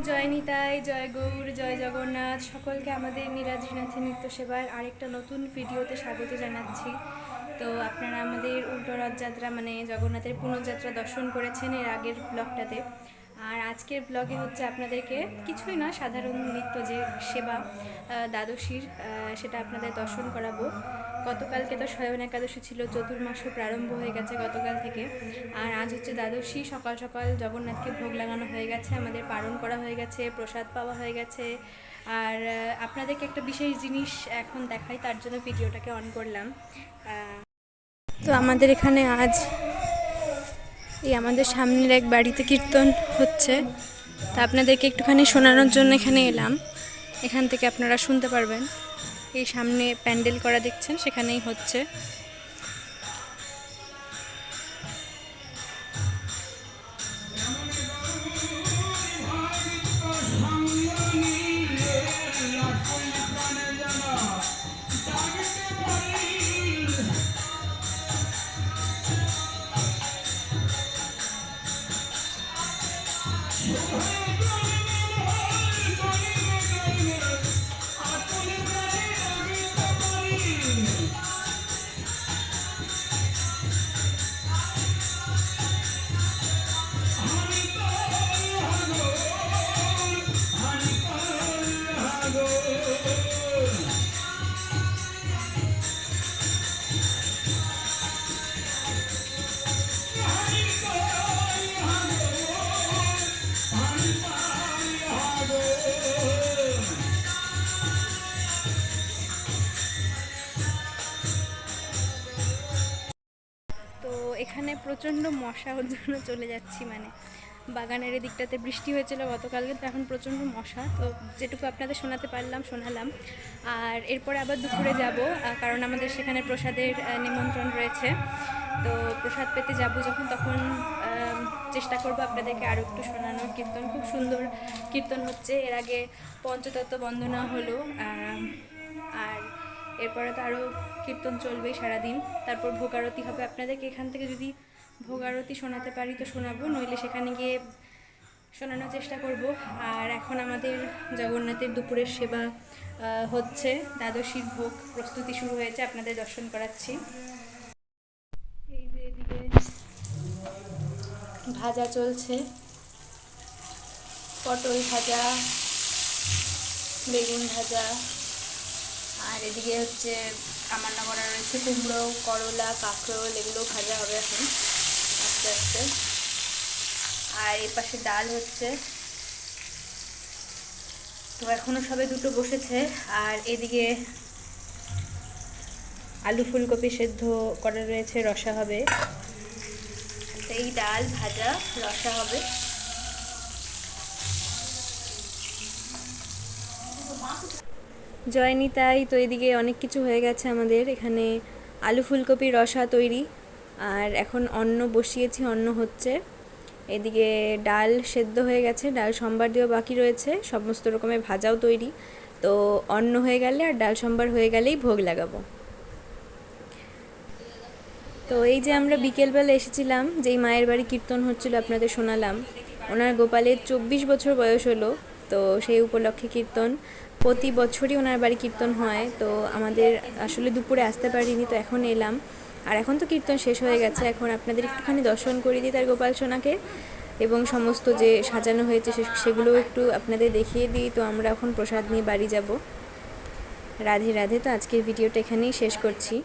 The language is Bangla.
জয় নিতাই, জয় গৌর, জয় জগন্নাথ। সকলকে আমাদের নীলাদ্রিনাথের নিত্য সেবার আরেকটা নতুন ভিডিওতে স্বাগত জানাচ্ছি। তো আপনারা আমাদের উল্টো রথযাত্রা মানে জগন্নাথের পুণ্যযাত্রা দর্শন করেছেন এর আগের ব্লগটাতে। আর আজকের ব্লগে হচ্ছে আপনাদেরকে কিছুই না, সাধারণ নিত্য যে সেবা দ্বাদশীর, সেটা আপনাদের দর্শন করাবো। গতকালকে তো শয়ন একাদশী ছিল, চতুর্মাসও প্রারম্ভ হয়ে গেছে গতকাল থেকে। আর আজ হচ্ছে দ্বাদশী। সকাল সকাল জগন্নাথকে ভোগ লাগানো হয়ে গেছে, আমাদের পালন করা হয়ে গেছে, প্রসাদ পাওয়া হয়ে গেছে। আর আপনাদেরকে একটা বিশেষ জিনিস এখন দেখাই, তার জন্য ভিডিওটাকে অন করলাম। তো আমাদের এখানে আজ এই আমাদের সামনের এক বাড়িতে কীর্তন হচ্ছে, তা আপনাদেরকে একটুখানি শোনানোর জন্য এখানে এলাম। এখান থেকে আপনারা শুনতে পারবেন। এই সামনে প্যান্ডেল করা দেখছেন, সেখানেই হচ্ছে। তো এখানে প্রচণ্ড মশা, ওর জন্য চলে যাচ্ছি। মানে বাগানের এদিকটাতে বৃষ্টি হয়েছিল গতকালকে, তো এখন প্রচণ্ড মশা। তো যেটুকু আপনাদের শোনাতে পারলাম শোনালাম। আর এরপরে আবার দুপুরে যাব, কারণ আমাদের সেখানে প্রসাদের নিমন্ত্রণ রয়েছে। তো প্রসাদ পেতে যাব যখন, তখন চেষ্টা করব আপনাদেরকে আরও একটু শোনানোর। কীর্তন খুব সুন্দর কীর্তন হচ্ছে। এর আগে পঞ্চতত্ত্ব বন্দনা হলো, আর এরপরে তো আরও কীর্তন চলবেই সারাদিন। তারপর ভোগ আরতি হবে। আপনাদেরকে এখান থেকে যদি ভোগ আরতি শোনাতে পারি তো শোনাবো, নইলে সেখানে গিয়ে শোনানোর চেষ্টা করব। আর এখন আমাদের জগন্নাথের দুপুরের সেবা হচ্ছে, দ্বাদশীর ভোগ প্রস্তুতি শুরু হয়েছে, আপনাদের দর্শন করাচ্ছি। এই যে এদিকে ভাজা চলছে, পটল ভাজা, বেগুন ভাজা। আর এদিকে হচ্ছে রান্না করা রয়েছে কুমড়ো, করলা, কাঁকরোল, এগুলো ভাজা হবে এখন আস্তে আস্তে। আর এই পাশে ডাল হচ্ছে। তো এখনও সবে দুটো বসেছে। আর এদিকে আলু ফুলকপি সেদ্ধ করা রয়েছে, রসা হবে। তো এই ডাল ভাজা রসা হবে। জয় নিতাই। তো এদিকে অনেক কিছু হয়ে গেছে আমাদের এখানে। আলু ফুলকপির রসা তৈরি, আর এখন অন্ন বসিয়েছি, অন্ন হচ্ছে। এদিকে ডাল সেদ্ধ হয়ে গেছে, ডাল সম্বার দিয়েও বাকি রয়েছে, সমস্ত রকমের ভাজাও তৈরি। তো অন্ন হয়ে গেলে আর ডাল সম্বার হয়ে গেলেই ভোগ লাগাবো। তো এই যে আমরা বিকেলবেলা এসেছিলাম, যেই মায়ের বাড়ি কীর্তন হচ্ছিল আপনাদের শোনালাম, ওনার গোপালের 24 বছর বয়স হলো। তো সেই উপলক্ষে কীর্তন প্রতি বছরই ওনার বাড়ি কীর্তন হয়। তো আমাদের আসলে দুপুরে আসতে পারিনি, তো এখন এলাম। আর এখন তো কীর্তন শেষ হয়ে গেছে, এখন আপনাদের একটুখানি দর্শন করে দিই তার গোপাল সোনাকে, এবং সমস্ত যে সাজানো হয়েছে সেগুলো একটু আপনাদের দেখিয়ে দিই। তো আমরা এখন প্রসাদ নিয়ে বাড়ি যাব। রাধে রাধে। তো আজকের ভিডিওটা এখানেই শেষ করছি।